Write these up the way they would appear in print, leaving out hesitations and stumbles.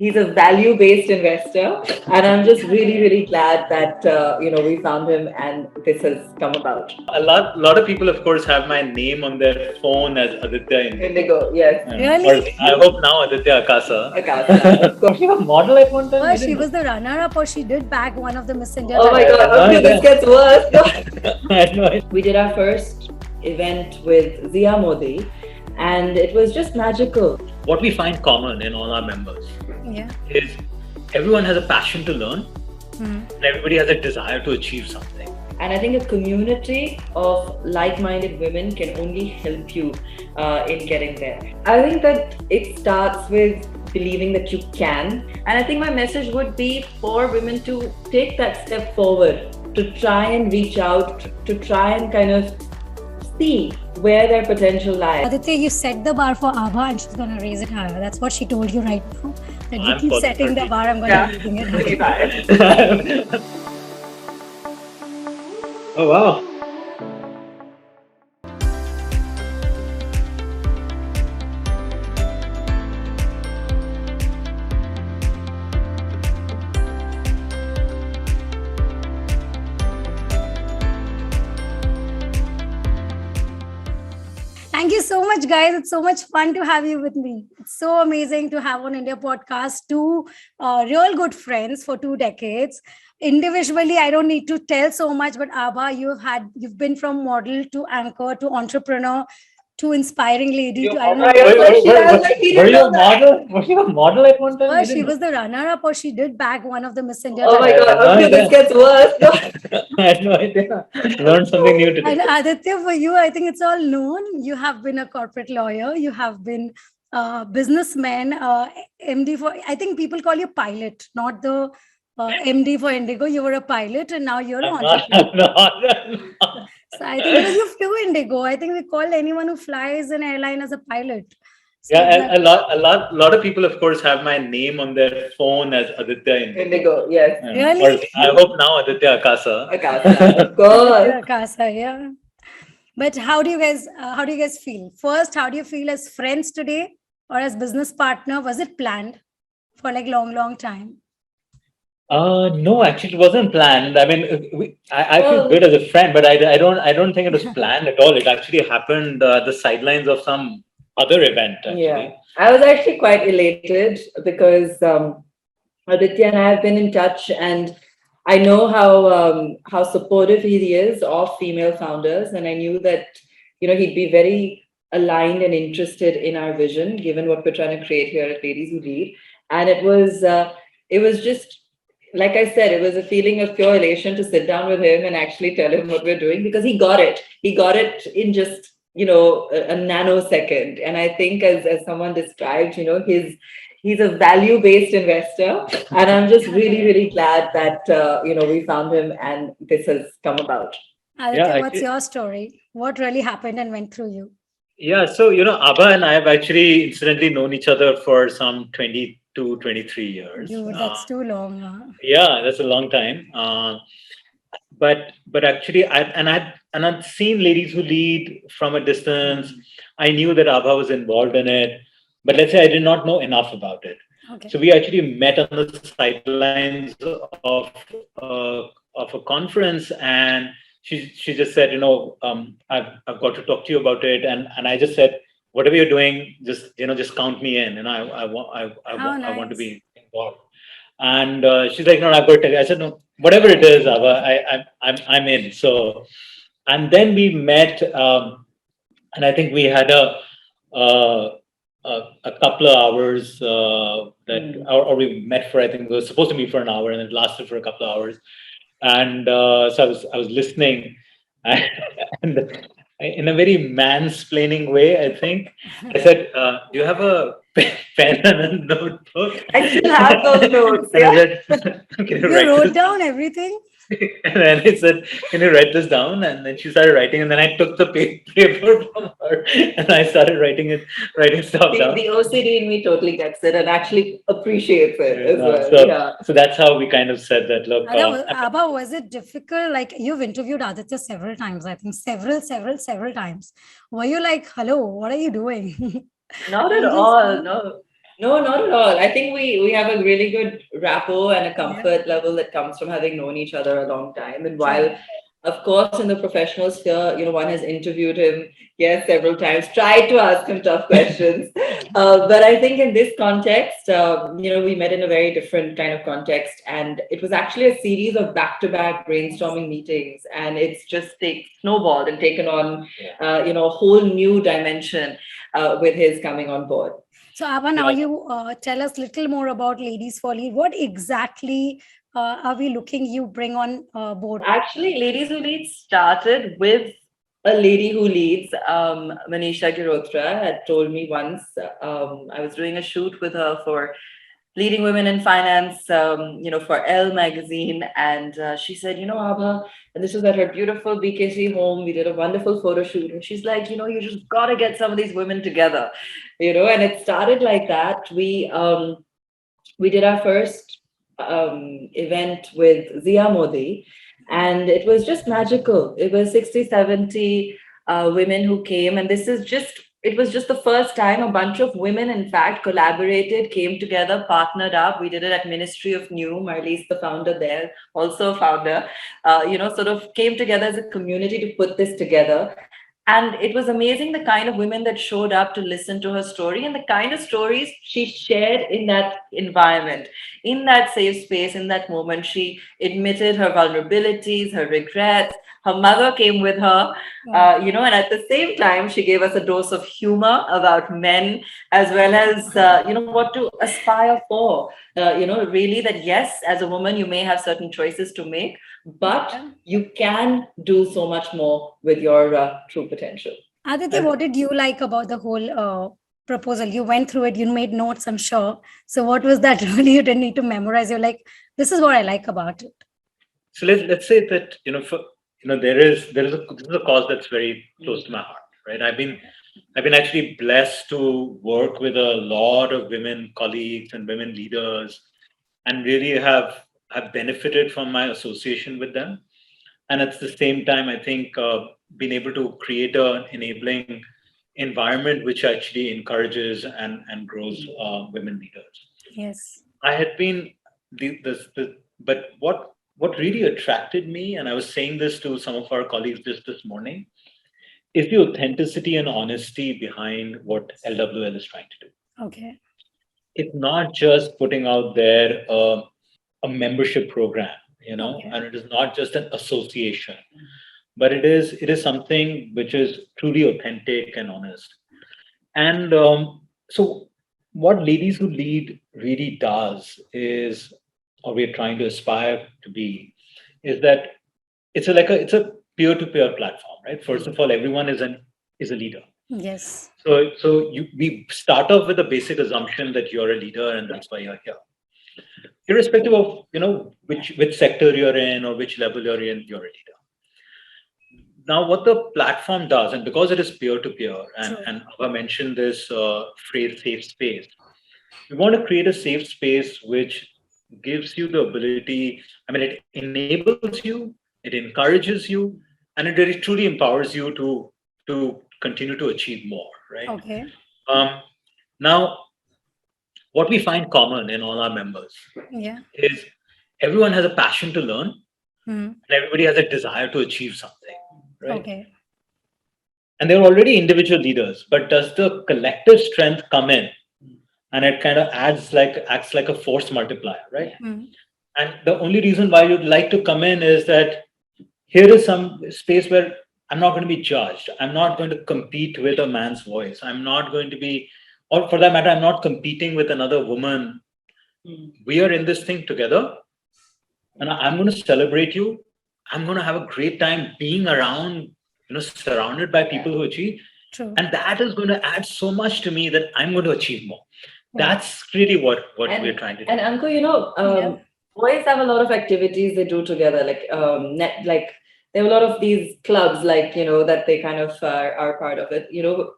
he's a value-based investor, and I'm just really glad that we found him and this has come about. A lot of people, of course, have my name on their phone as Aditya Indigo, yes. Really? Or I hope now Aditya Akasa. Akasa. Was she a model at one time? Oh, she was the runner-up, or she did bag one of the Miss India. Oh my God! no Okay, idea. this gets worse. I had no idea. We did our first event with Zia Modi, and it was just magical. What we find common in all our members Yeah. is everyone has a passion to learn, Hmm. and everybody has a desire to achieve something. And I think a community of like-minded women can only help you in getting there. I think that it starts with believing that you can. And I think my message would be for women to take that step forward, to try and reach out, to try and kind of see where their potential lies. Aditya, you set the bar for Abha and she's going to raise it higher. That's what she told you right now. That you I'm keep setting the positive. bar, I'm going Yeah. to raising it higher. Oh wow. Thank you so much, guys. It's so much fun to have you with me. It's so amazing to have on India Podcast two real good friends for 2 decades. Individually, I don't need to tell so much, but Abha, you've been from model to anchor to entrepreneur to inspiring lady to I don't know. Were you a model? Were you a model at one time? Oh, I she didn't was the runner-up, or she did bag one of the Miss India. Oh my I God! had no Okay, this idea. gets worse. I had no idea. Learned something new And today. Aditya, for you, I think it's all known. You have been a corporate lawyer. You have been a businessman, MD for, I think people call you pilot, not the MD for Indigo. You were a pilot and now you're an I'm not, entrepreneur. I'm not. So I think because you flew Indigo, I think we call anyone who flies an airline as a pilot. So Yeah, a lot of people, of course, have my name on their phone as Aditya Indigo, yes. Really? Or I hope now Aditya Akasa. Akasa, of course. Akasa, yeah. But how do you guys feel? First, how do you feel as friends today or as business partner? Was it planned for like long time? No, actually, it wasn't planned. I mean, I feel good as a friend, but I don't think it was planned at all. It actually happened the sidelines of some other event. Actually. Yeah, I was actually quite elated because Aditya and I have been in touch, and I know how supportive he is of female founders, and I knew that he'd be very aligned and interested in our vision, given what we're trying to create here at Ladies Who Lead. And it was just, like I said, it was a feeling of pure elation to sit down with him and actually tell him what we're doing, because he got it. He got it in just a nanosecond. And I think, as someone described, he's a value-based investor, and I'm just really glad that we found him and this has come about. Aditya, what's your story? What really happened and went through you? Yeah, so Abha and I have actually incidentally known each other for some 22, 23 years. Dude, that's too long. Huh? Yeah, that's a long time. But actually, I'd seen Ladies Who Lead from a distance. I knew that Abha was involved in it, but let's say I did not know enough about it. Okay. So we actually met on the sidelines of a conference, and she just said, I've got to talk to you about it, and I just said, whatever you're doing, just count me in, and I want to be involved. And she's like, no, I've got to tell you. I said, no, whatever it is, Abha, I'm in. So, and then we met, and I think we had a couple of hours or we met for, I think it was supposed to be for an hour, and it lasted for a couple of hours. And so I was listening, and in a very mansplaining way, I think I said, "Do you have a pen and a notebook?" I still have those notes. And I Yeah. said, "Can You write wrote this?" down everything? And then I said, "Can you write this down?" And then she started writing, and then I took the paper from her and I started writing stuff down. The OCD in me totally gets it and actually appreciates it as well. So, Yeah. so that's how we kind of said that. Look, Abha, was it difficult? Like, you've interviewed Aditya several times, I think several times. Were you like, hello, what are you doing? Not at all. No. No, not at all. I think we have a really good rapport and a Yeah. comfort level that comes from having known each other a long time. And True. while, of course, in the professional sphere, one has interviewed him, yes, several times, tried to ask him tough questions. But I think in this context, we met in a very different kind of context. And it was actually a series of back-to-back brainstorming meetings. And it's just snowballed and taken on, a whole new dimension with his coming on board. So, Abha, now Yeah. you tell us little more about Ladies for Lead. What exactly are we looking you bring on board? Actually, Ladies Who Lead started with a lady who leads, Manisha Girotra, had told me once. I was doing a shoot with her for Leading Women in Finance, for Elle magazine. And she said, Abha, and this was at her beautiful BKC home. We did a wonderful photo shoot. And she's like, you just got to get some of these women together, and it started like that. We did our first event with Zia Modi, and it was just magical. It was 60, 70 women who came, and it was just the first time a bunch of women, in fact, collaborated, came together, partnered up. We did it at Ministry of New. Marlies, the founder there, also a founder, sort of came together as a community to put this together. And it was amazing the kind of women that showed up to listen to her story and the kind of stories she shared in that environment, in that safe space, in that moment. She admitted her vulnerabilities, her regrets. Her mother came with her, and at the same time, she gave us a dose of humor about men as well as, what to aspire for. Really that, yes, as a woman, you may have certain choices to make, but you can do so much more with your true potential. Aditya, what did you like about the whole proposal? You went through it, you made notes, I'm sure. So what was that really you didn't need to memorize? You're like, this is what I like about it. So let's say that this is a cause that's very close to my heart, right? I've been actually blessed to work with a lot of women colleagues and women leaders, and really have benefited from my association with them. And at the same time, I think being able to create an enabling environment which actually encourages and grows women leaders. Yes. I had been but what really attracted me, and I was saying this to some of our colleagues just this morning, is the authenticity and honesty behind what LWL is trying to do. Okay. It's not just putting out there a membership program, Okay. and it is not just an association, but it is something which is truly authentic and honest. And so what Ladies Who Lead really does is, or we're trying to aspire to be, is that it's a peer-to-peer platform, right? First of all, everyone is a leader. Yes. So we start off with the basic assumption that you're a leader and that's why you're here. Irrespective of which sector you're in or which level you're in, you're a leader. Now, what the platform does, and because it is peer-to-peer, and Abha mentioned this phrase, safe space, we want to create a safe space which gives you the ability, it enables you, it encourages you, and it really truly empowers you to continue to achieve more, right? Okay. Now, what we find common in all our members is everyone has a passion to learn, and everybody has a desire to achieve something, right? Okay. And they're already individual leaders, but does the collective strength come in? And it kind of acts like a force multiplier, right? And the only reason why you'd like to come in is that here is some space where I'm not going to be judged. I'm not going to compete with a man's voice. I'm not going to be, or for that matter, I'm not competing with another woman. We are in this thing together, and I'm going to celebrate you. I'm going to have a great time being around, surrounded by people who achieve. True. And that is going to add so much to me that I'm going to achieve more. That's really what we're trying to do. And Anku, boys have a lot of activities they do together, like there are a lot of these clubs, that they kind of are part of it.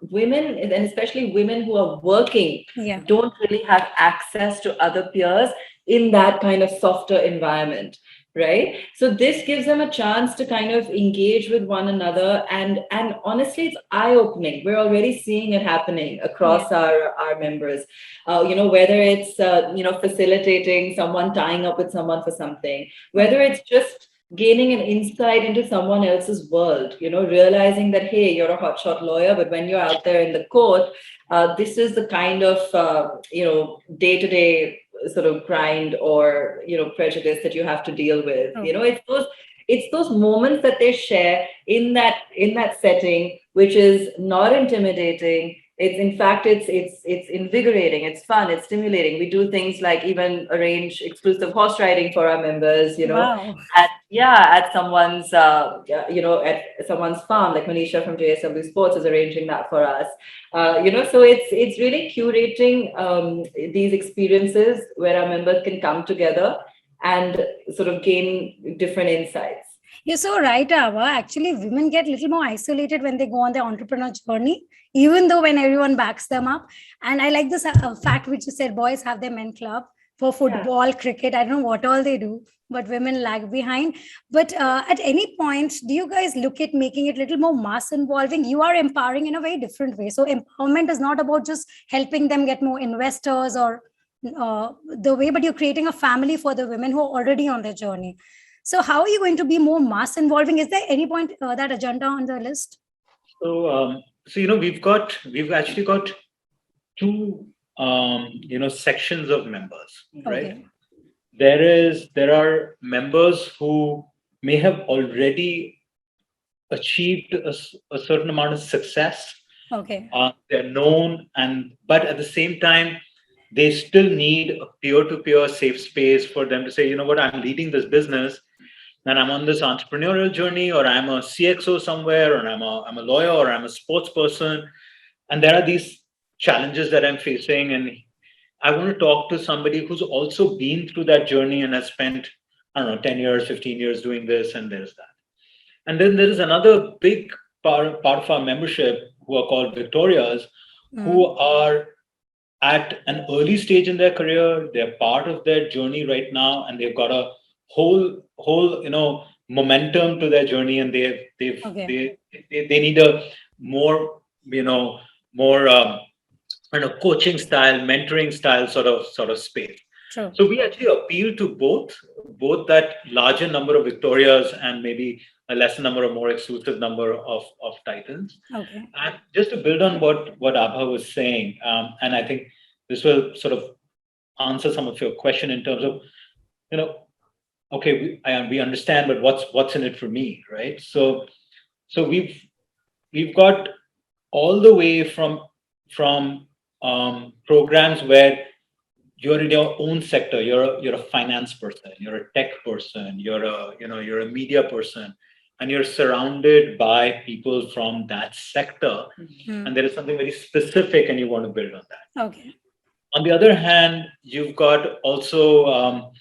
Women, and especially women who are working, don't really have access to other peers in that kind of softer environment, right? So this gives them a chance to kind of engage with one another, and honestly, it's eye-opening. We're already seeing it happening across our members. Whether it's facilitating someone tying up with someone for something, whether it's just gaining an insight into someone else's world, realizing that, hey, you're a hotshot lawyer, but when you're out there in the court, this is the kind of day-to-day sort of grind or prejudice that you have to deal with. It's those moments that they share in that setting, which is not intimidating. It's, in fact, it's invigorating, it's fun, it's stimulating. We do things like even arrange exclusive horse riding for our members, Wow. at someone's at someone's farm. Like Manisha from JSW Sports is arranging that for us. So it's really curating these experiences where our members can come together and sort of gain different insights. You're so right, Ava. Actually, women get a little more isolated when they go on their entrepreneur journey, even though when everyone backs them up. And I like this fact which you said, boys have their men club for football, cricket. I don't know what all they do, but women lag behind. But at any point, do you guys look at making it a little more mass involving? You are empowering in a very different way. So empowerment is not about just helping them get more investors or the way, but you're creating a family for the women who are already on their journey. So how are you going to be more mass involving? Is there any point that agenda on the list? So we've actually got two sections of members, right? Okay. There are members who may have already achieved a certain amount of success. Okay. They're known, but at the same time, they still need a peer-to-peer safe space for them to say, you know what, I'm leading this business and I'm on this entrepreneurial journey, or I'm a CXO somewhere, or I'm a lawyer, or I'm a sports person, and there are these challenges that I'm facing, and I want to talk to somebody who's also been through that journey and has spent, 10 years, 15 years doing this, and there's that. And then there is another big part of our membership who are called Victorias, who are at an early stage in their career. They're part of their journey right now, and they've got a whole momentum to their journey, and they need a more coaching style, mentoring style sort of space. True. So we actually appeal to both that larger number of Victorias and maybe a lesser number or more exclusive number of Titans. Okay. And just to build on what Abha was saying, and I think this will sort of answer some of your question in terms of, okay, we understand, but what's in it for me, right? So we've got all the way from programs where you're in your own sector. You're a finance person, you're a tech person, you're a media person, and you're surrounded by people from that sector, and there is something very specific, and you want to build on that. Okay. On the other hand, you've got also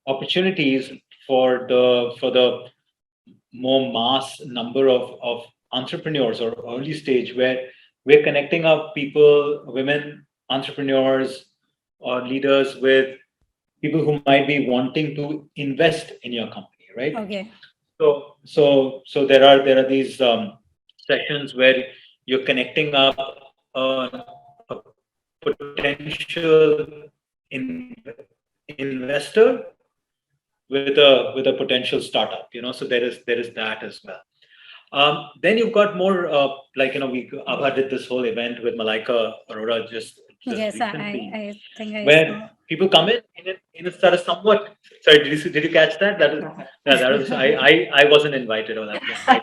opportunities for the more mass number of entrepreneurs or early stage, where we're connecting up people, women entrepreneurs or leaders, with people who might be wanting to invest in your company, right? Okay. So there are these sessions where you're connecting up a potential investor with a potential startup, so there is that as well. Then you've got more Abha did this whole event with Malaika Arora just Yes, recently, I think I where saw. people come in a sort of somewhat. Sorry, did you catch that? That was I wasn't invited on that. I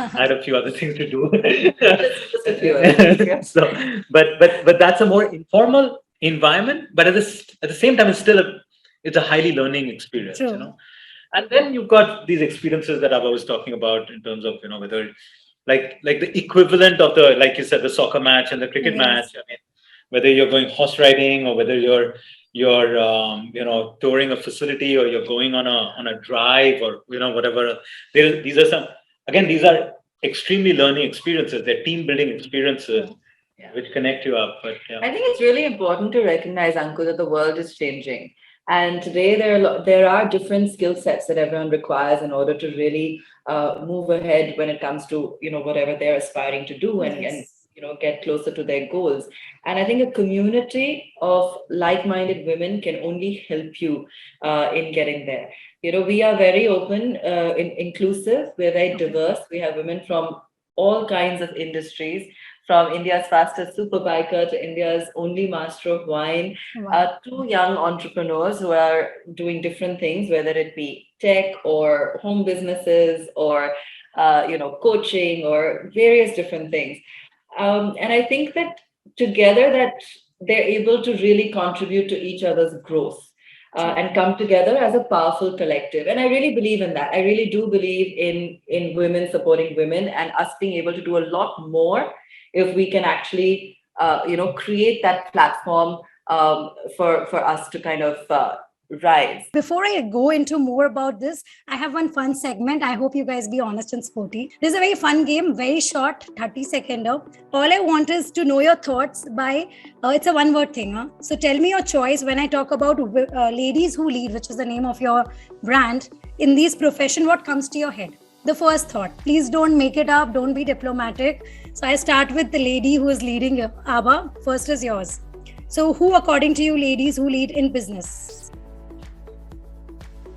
had a few other things to do. Just a few other things. So, but that's a more informal environment. But at the same time, it's a highly learning experience. True. And then you've got these experiences that I was talking about in terms of whether like the equivalent of the, like you said, the soccer match and the cricket match. I mean, whether you're going horse riding or whether you're touring a facility, or you're going on a drive, or whatever. These are extremely learning experiences. They're team building experiences, which connect you up. But I think it's really important to recognize, Ankur, that the world is changing. And today there are different skill sets that everyone requires in order to really move ahead when it comes to, whatever they're aspiring to do and Yes. get closer to their goals. And I think a community of like-minded women can only help you in getting there. We are very open, inclusive. We're very diverse. We have women from all kinds of industries, from India's fastest superbiker to India's only master of wine, Wow. two young entrepreneurs who are doing different things, whether it be tech or home businesses or coaching or various different things. And I think that together that they're able to really contribute to each other's growth. And come together as a powerful collective. And I really believe in that. I really do believe in women supporting women and us being able to do a lot more if we can actually, create that platform for us to kind of rise. Before I go into more about this, I have one fun segment. I hope you guys be honest and sporty. This is a very fun game, very short, 30-second. All I want is to know your thoughts by, it's a one-word thing. Huh? So tell me your choice when I talk about Ladies Who Lead, which is the name of your brand. In this profession, what comes to your head? The first thought. Please don't make it up. Don't be diplomatic. So I start with the lady who is leading you. Abha, first is yours. So who, according to you, ladies who lead in business?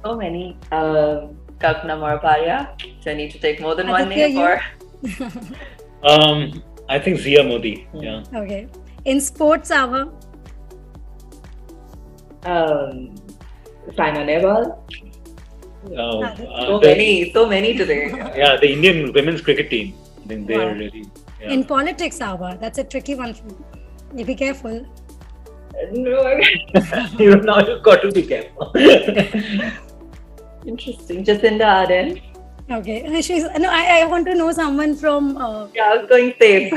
So many. Kalpana Moraparia. Do I need to take more than one Aditya, name? you? Or I think Zia Modi. Yeah. Okay. In sports, Abha? Saina Nehwal. So many today. Yeah, the Indian women's cricket team. I think they're Wow. really. Yeah. In politics, Abha? That's a tricky one. You be careful. No, Now you've got to be careful. interesting. Jacinda Ardern. Okay. I want to know someone from. Yeah, I was going safe.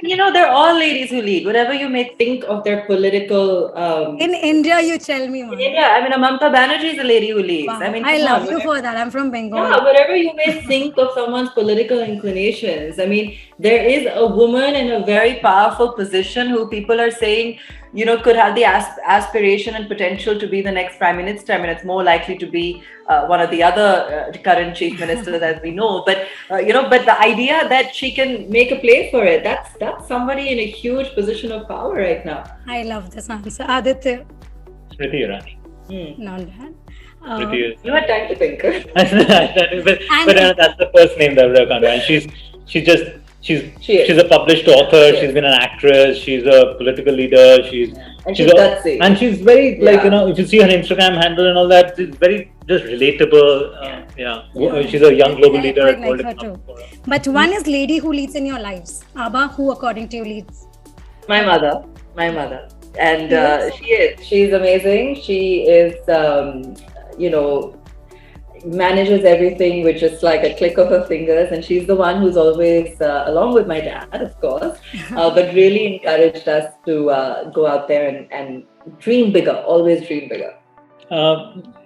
They're all ladies who lead. Whatever you may think of their political. In India, you tell me, man. Yeah, Mamata Banerjee is a lady who leads. Wow. I I come love on, you whatever- for that. I'm from Bengal. Yeah, whatever you may think of someone's political inclinations, there is a woman in a very powerful position who people are saying, could have the aspiration and potential to be the next prime minister. It's more likely to be one of the other current chief ministers, as we know. But but the idea that she can make a play for it, that's somebody in a huge position of power right now. I love this answer. Aditya, Smriti Irani. not bad. Smriti is. You had time to think. but that's the first name that will come. And she's a published author. Yes. She's been an actress. She's a political leader. And she's gutsy. And she's very if you see her Instagram handle and all that, it's very just relatable. She's a young global I leader. quite at like World her Economic Forum. But one is lady who leads in your lives. Abha, who according to you leads? My mother. And Yes. she's amazing. She is, manages everything with just like a click of her fingers. And she's the one who's always, along with my dad, of course, but really encouraged us to go out there and dream bigger, always dream bigger.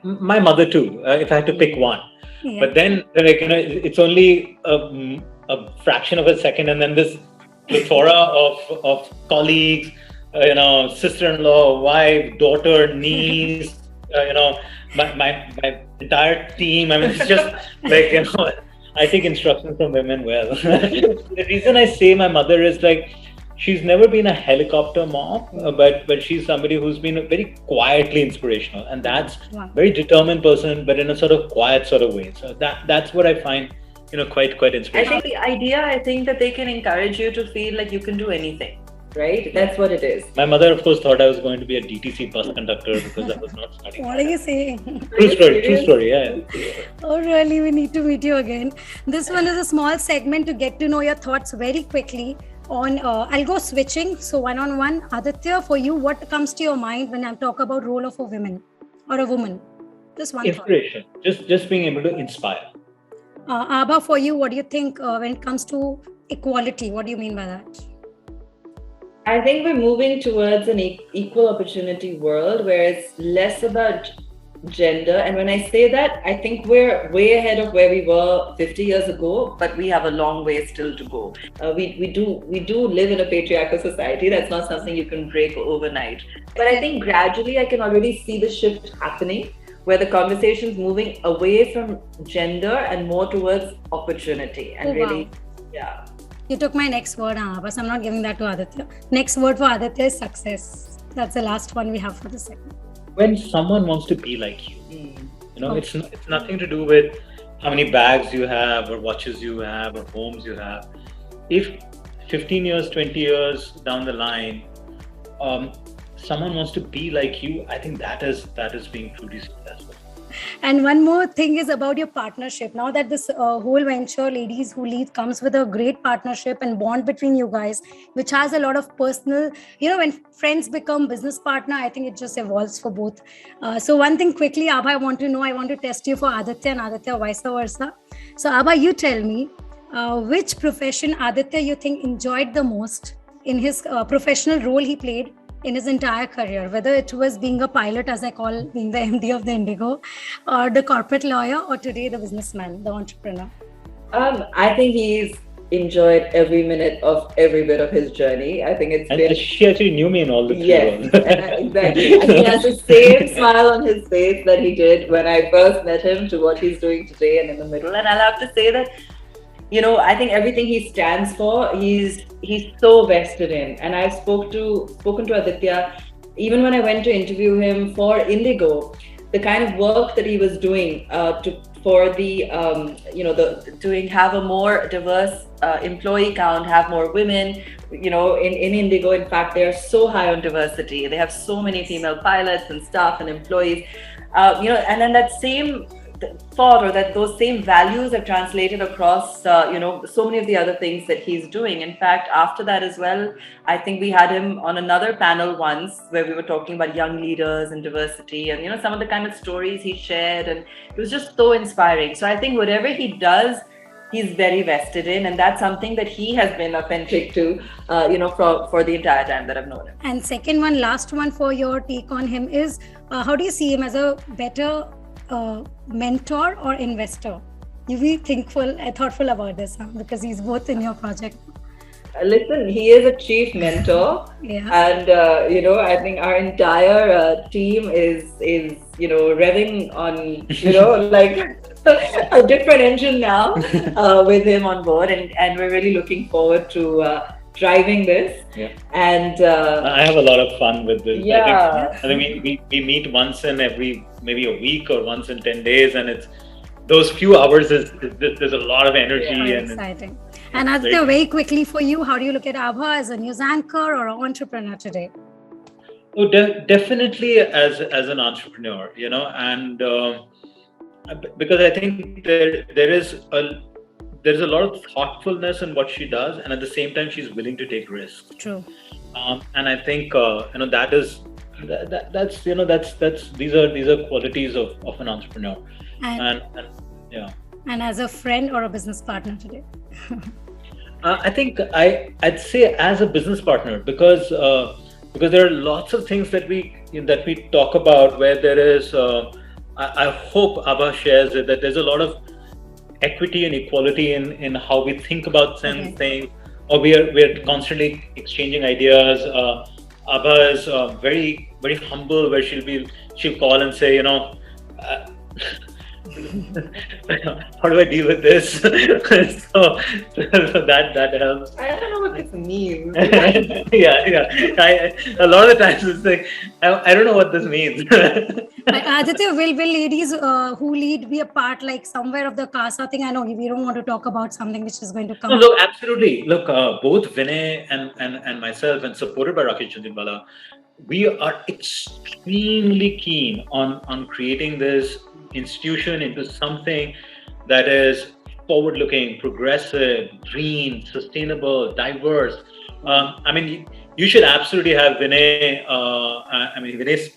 My mother too, if I had to pick one. Yeah. But then, it's only a fraction of a second, and then this plethora of colleagues, sister-in-law, wife, daughter, niece, my entire team. It's just like, I take instructions from women well. The reason I say my mother is she's never been a helicopter mom, but she's somebody who's been very quietly inspirational, and that's Wow. very determined person, but in a sort of quiet sort of way. So that's what I find, quite I inspirational. think the idea, that they can encourage you to feel like you can do anything, right? That's what it is. My mother, of course, thought I was going to be a DTC bus conductor because I was not studying. What are you saying? True story. Yeah. Oh, really? We need to meet you again. This one is a small segment to get to know your thoughts very quickly. I'll go switching. So one-on-one. Aditya, for you, what comes to your mind when I talk about role of a woman or a woman? Just one thought. Inspiration. Just being able to inspire. Abha, for you, what do you think when it comes to equality? What do you mean by that? I think we're moving towards an equal opportunity world where it's less about gender. And when I say that, I think we're way ahead of where we were 50 years ago, but we have a long way still to go. We do live in a patriarchal society. That's not something you can break overnight. But I think gradually I can already see the shift happening, where the conversation's moving away from gender and more towards opportunity. And really, yeah. You took my next word, but I'm not giving that to Aditya. Next word for Aditya is success. That's the last one we have for the segment. When someone wants to be like you, it's nothing to do with how many bags you have or watches you have or homes you have. If 15 years, 20 years down the line, someone wants to be like you, I think that is being truly successful. And one more thing is about your partnership. Now that this whole venture, Ladies Who Lead, comes with a great partnership and bond between you guys, which has a lot of personal, when friends become business partner, I think it just evolves for both. So one thing quickly, Abha, I want to test you for Aditya and Aditya vice versa. So Abha, you tell me, which profession Aditya you think enjoyed the most in his professional role he played in his entire career, whether it was being a pilot, as I call being the MD of the Indigo, or the corporate lawyer, or today the businessman, the entrepreneur? I think he's enjoyed every minute of every bit of his journey. I think it's been... She actually knew me in all the three roles. Exactly. And he has the same smile on his face that he did when I first met him to what he's doing today and in the middle. And I'll have to say that, I think everything he stands for, he's so vested in. And I've spoken to Aditya, even when I went to interview him for Indigo, the kind of work that he was doing have a more diverse employee count, have more women. In Indigo, in fact, they are so high on diversity. They have so many female pilots and staff and employees. And then that same thought, or that those same values have translated across so many of the other things that he's doing. In fact, after that as well, I think we had him on another panel once where we were talking about young leaders and diversity and some of the kind of stories he shared, and it was just so inspiring. So I think whatever he does, he's very vested in, and that's something that he has been authentic to for the entire time that I've known him. And second one, last one for your take on him is, how do you see him as a better mentor or investor? You be thoughtful about this, because he's both in your project. Listen, he is a chief mentor, and I think our entire team is revving on like a different engine now with him on board, and we're really looking forward to driving this. And I have a lot of fun with this. I think we meet once in every maybe a week or once in 10 days, and it's those few hours there's a lot of energy and exciting. And Aditya, very quickly for you, how do you look at Abha as a news anchor or an entrepreneur today? Oh, definitely as an entrepreneur, and because I think there's a lot of thoughtfulness in what she does, and at the same time she's willing to take risks. True. And I think these are qualities of an entrepreneur. And as a friend or a business partner today? I think I'd say as a business partner, because there are lots of things that we talk about where there is. I hope Abha shares it, that there's a lot of equity and equality in how we think about certain things, or we're constantly exchanging ideas. Abha is very, very humble, where she'll call and say, how do I deal with this? so that helps. I don't know what this means. A lot of the times it's like, I don't know what this means. Aditya, will Ladies Who Lead be a part, like somewhere of the CASA thing? I know we don't want to talk about something which is going to come. No, look, absolutely. Look, both Vinay and myself, and supported by Rakesh Jhunjhunwala, we are extremely keen on creating this institution into something that is forward-looking, progressive, green, sustainable, diverse. You should absolutely have Vinay. Vinay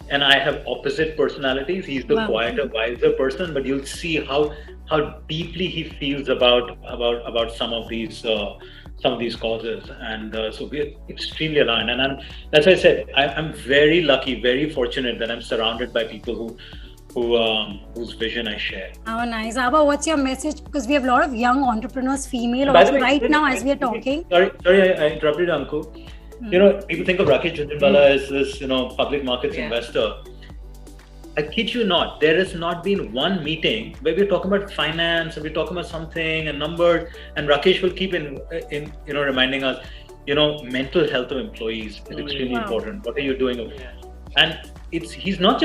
and I have opposite personalities. He's the quieter, wiser person, but you'll see how deeply he feels about some of these causes, and so we're extremely aligned. And that's why I said I'm very lucky, very fortunate that I'm surrounded by people whose vision I share. Oh, nice. Abha, what's your message? Because we have a lot of young entrepreneurs, female By the also way, right now as we are talking. Sorry, I interrupted, Anku. People think of Rakesh Jhunjhunwala as this, public markets investor. I kid you not, there has not been one meeting where we're talking about finance, or we're talking about something and numbers, and Rakesh will keep reminding us, mental health of employees is extremely important. What are you doing? And he's just not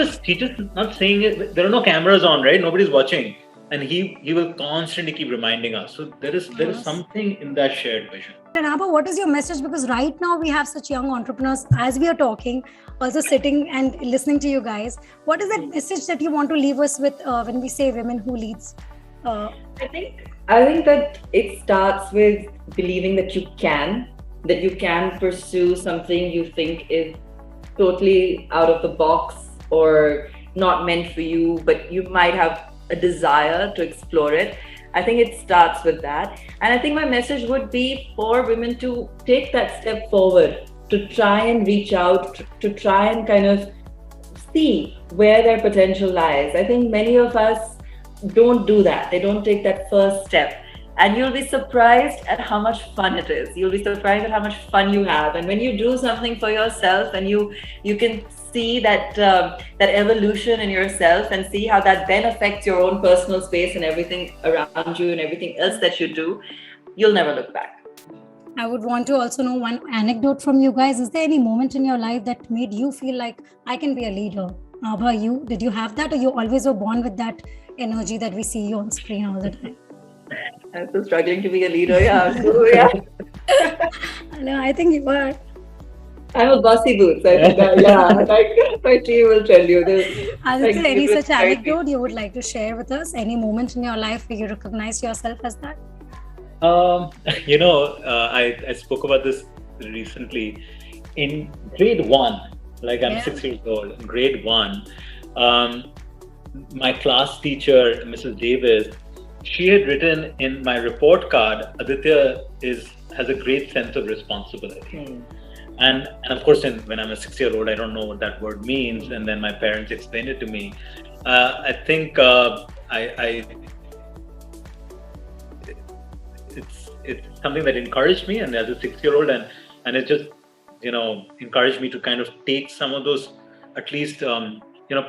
saying it. There are no cameras on, right? Nobody's watching, and he will constantly keep reminding us. So there is something in that shared vision. And Abha, what is your message? Because right now we have such young entrepreneurs as we are talking, also sitting and listening to you guys. What is that message that you want to leave us with when we say women who leads? I think that it starts with believing that you can pursue something you think is totally out of the box or not meant for you, but you might have a desire to explore it. I think it starts with that. And I think my message would be for women to take that step forward, to try and reach out, to try and kind of see where their potential lies. I think many of us don't do that. They don't take that first step. And you'll be surprised at how much fun it is. You'll be surprised at how much fun you have. And when you do something for yourself and you can see that evolution in yourself and see how that then affects your own personal space and everything around you and everything else that you do, you'll never look back. I would want to also know one anecdote from you guys. Is there any moment in your life that made you feel like I can be a leader? Abha, did you have that, or you always were born with that energy that we see you on screen all the time? I'm still struggling to be a leader, yeah. So, yeah. No, I think you are. I'm a bossy boots. I think like my team will tell you. Is there any such anecdote you would like to share with us? Any moment in your life where you recognize yourself as that? I spoke about this recently. In grade 1, like I'm 6 years old, in grade 1, my class teacher, Mrs. Davis, she had written in my report card, Aditya has a great sense of responsibility. And of course, when I'm a 6-year-old, I don't know what that word means. And then my parents explained it to me. I think it's something that encouraged me, and as a 6-year-old, and it just encouraged me to kind of take some of those, at least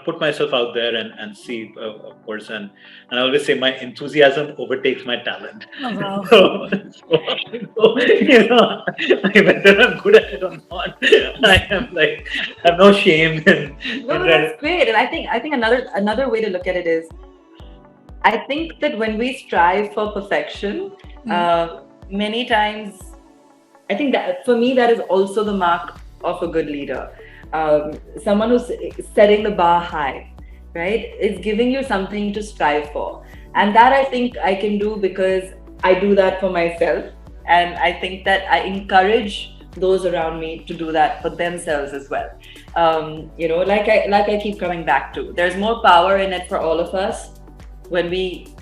put myself out there and see, of course, and I always say my enthusiasm overtakes my talent. Oh, wow. So, whether I'm good at it or not, I have no shame. No, that's great. And I think another way to look at it is, I think that when we strive for perfection, many times, I think that for me, that is also the mark of a good leader. Someone who's setting the bar high, right? It's giving you something to strive for. And that I think I can do because I do that for myself. And I think that I encourage those around me to do that for themselves as well. Like I keep coming back to, there's more power in it for all of us when we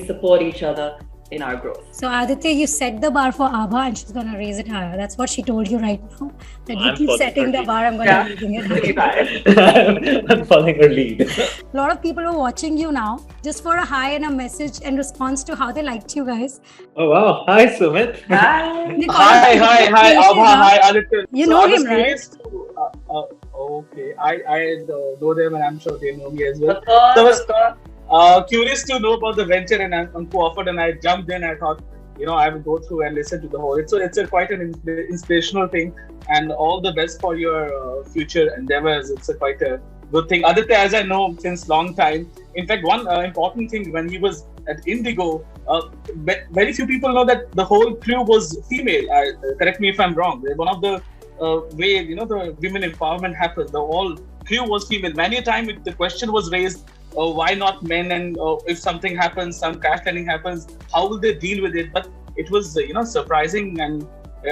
support each other in our growth. So Aditya, you set the bar for Abha and she's going to raise it higher. That's what she told you right now. That you keep setting the bar, I'm going to raising it higher. I'm following her lead. A lot of people are watching you now, just for a hi and a message in response to how they liked you guys. Oh wow. Hi Sumit. Hi. Hi Abha, hi Aditya. You know him, right? Okay. I know them and I'm sure they know me as well. Of course. Curious to know about the venture, and Anku offered, and I jumped in. I thought, I will go through and listen to the whole. It's quite an inspirational thing, and all the best for your future endeavors. It's quite a good thing. Aditya, as I know since long time, in fact, one important thing when he was at Indigo, very few people know that the whole crew was female. Correct me if I'm wrong. One of the way the women empowerment happened, the whole crew was female. Many a time the question was raised. Why not men? And if something happens, some crash landing happens, how will they deal with it? But it was, surprising, and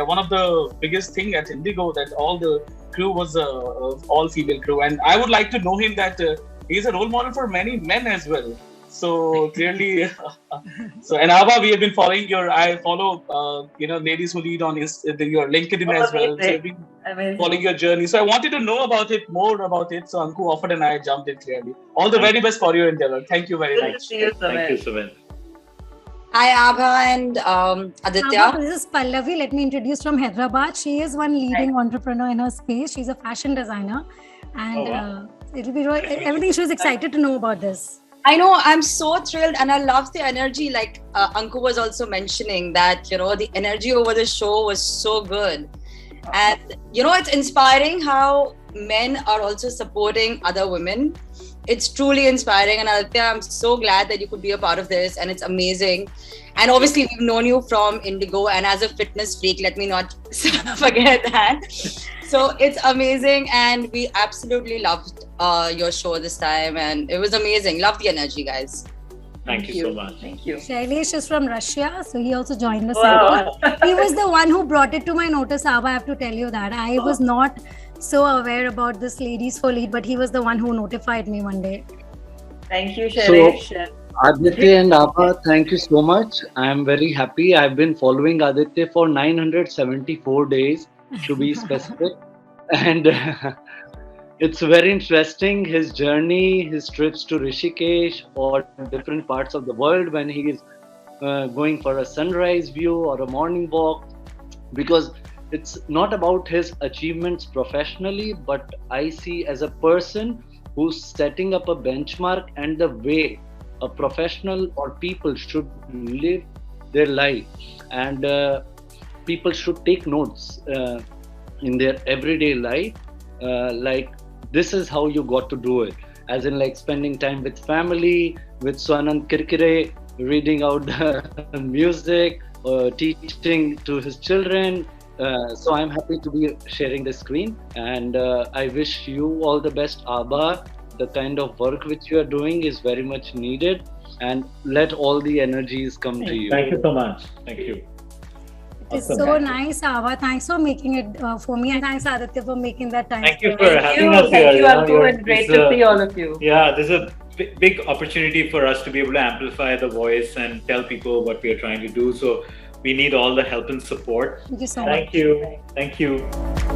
one of the biggest thing at Indigo that all the crew was all female crew. And I would like to know him that he's a role model for many men as well. So clearly, so and Abha, we have been following I follow, ladies who lead on your LinkedIn as well. So we've been Amazing. following your journey. So I wanted to know more about it. So Anku offered and I jumped in clearly. All the very best for your endeavor. Thank you very Good to much. see you, Thank you, Sumit. Sumit. Hi, Abha and Aditya. Abha, this is Pallavi. Let me introduce from Hyderabad. She is one leading entrepreneur in her space. She's a fashion designer, and Oh, wow. it'll be everything. She was excited to know about this. I know, I'm so thrilled and I love the energy. Like Anku was also mentioning that, the energy over the show was so good. And, it's inspiring how men are also supporting other women. It's truly inspiring. And Aditya, I'm so glad that you could be a part of this, and it's amazing. And obviously, we've known you from Indigo, and as a fitness freak, let me not forget that. So it's amazing, and we absolutely loved your show this time, and it was amazing. Love the energy, guys. Thank you so much. Thank you. Shailesh is from Russia, so he also joined us. Wow. He was the one who brought it to my notice, Abha. I have to tell you that. I was not so aware about this Ladies for Lead, but he was the one who notified me one day. Thank you, Shailesh. Aditya and Abha, thank you so much. I am very happy. I've been following Aditya for 974 days, to be specific. And it's very interesting, his journey, his trips to Rishikesh or different parts of the world when he is going for a sunrise view or a morning walk, because it's not about his achievements professionally, but I see as a person who's setting up a benchmark and the way a professional or people should live their life. And people should take notes in their everyday life, like this is how you got to do it, as in like spending time with family, with Swanand Kirkire, reading out the music, teaching to his children. So I'm happy to be sharing the screen, and I wish you all the best, Abha. The kind of work which you are doing is very much needed, and let all the energies come to you. Thank you so much. Thank you. It's Awesome. so nice, Abha. Thanks for making it for me, and thanks, Aditya, for making that time. Thank you for for us. Thank having you. us here. Thank you, Anku, You're- and great it's to a- see all of you. Yeah, this is a big opportunity for us to be able to amplify the voice and tell people what we are trying to do. So we need all the help and support. Thank you so much. Thank you. Thank you.